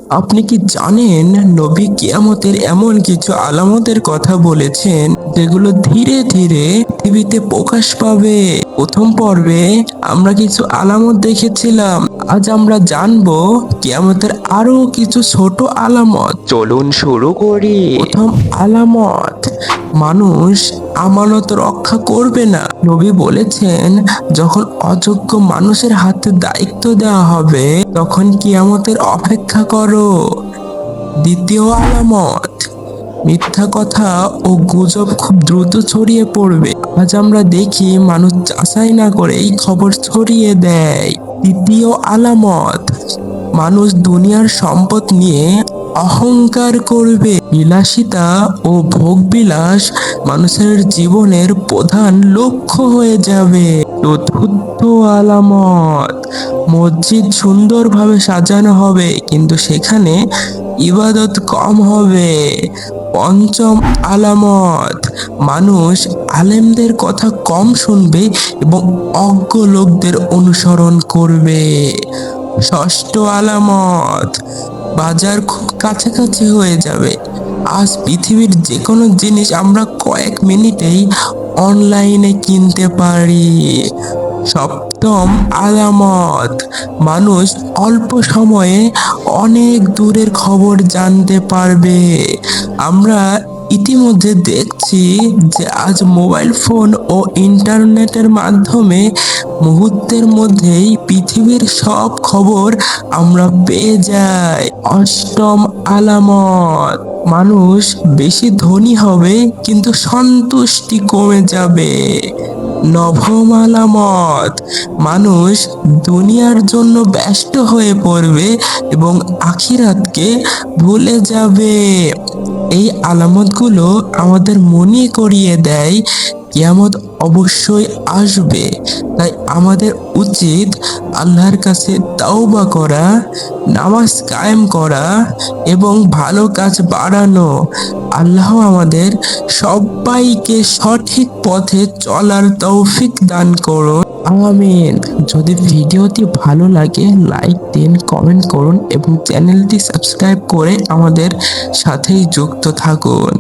আপনি কি জানেন নবী কিয়ামতের এমন কিছু আলামতের কথা বলেছেন যেগুলো ধীরে ধীরে পৃথিবীতে প্রকাশ পাবে। প্রথম পর্বে আমরা কিছু আলামত দেখেছিলাম, আজ আমরা জানবো কিয়ামতের আরো কিছু ছোট আলামত। চলুন শুরু করি। প্রথম আলামত, মানুষ আমানত রক্ষা করবে না। নবী বলেছেন, যখন অযোগ্য মানুষের হাতে দায়িত্ব দেওয়া হবে তখন কিয়ামতের অপেক্ষা করো। দ্বিতীয় আলামত, মিথ্যা কথা ও গুজব খুব দ্রুত ছড়িয়ে পড়বে। আজ আমরা দেখি মানুষ যাচাই না করেই খবর ছড়িয়ে দেয়। তৃতীয় আলামত, মানুষ দুনিয়ার সম্পদ নিয়ে অহংকার করবে। বিলাসিতা ও ভোগবিলাস মানুষের জীবনের প্রধান লক্ষ্য হয়ে যাবে। চতুর্থ আলামত, মসজিদ সুন্দরভাবে সাজানো হবে কিন্তু সেখানে ইবাদত কম হবে। পঞ্চম আলামত, মানুষ আলেমদের কথা কম শুনবে এবং অজ্ঞ লোকদের অনুসরণ করবে। ষষ্ঠ আলামত, বাজার খুব কাছাকাছি হয়ে যাবে। আজ পৃথিবীর যে কোনো জিনিস আমরা কয়েক মিনিটেই অনলাইনে কিনতে পারি। সপ্তম আলামত, মানুষ অল্প সময়ে অনেক দূরের খবর জানতে পারবে। আমরা ইতিমধ্যে দেখছি যে আজ মোবাইল ফোন ও ইন্টারনেটের মাধ্যমে মুহূর্তের মধ্যেই পৃথিবীর সব খবর আমরা পেয়ে যাই। অষ্টম আলামত, মানুষ বেশি ধনী হবে কিন্তু সন্তুষ্টি কমে যাবে। নবম আলামত, মানুষ দুনিয়ার জন্য ব্যস্ত হয়ে পড়বে এবং আখিরাতকে ভুলে যাবে। এই আলামতগুলো আমাদের মনে করিয়ে দেয় কিয়ামত অবশ্যই আসবে। তাই আমাদের উচিত আল্লাহর কাছে তাওবা করা, নামাজ কায়েম করা এবং ভালো কাজ বাড়ানো। আল্লাহ আমাদের সবাইকে সঠিক পথে চলার তৌফিক দান করুন, আমিন। যদি ভিডিওটি ভালো লাগে লাইক দিন, কমেন্ট করুন এবং চ্যানেলটি সাবস্ক্রাইব করে আমাদের সাথেই যুক্ত থাকুন।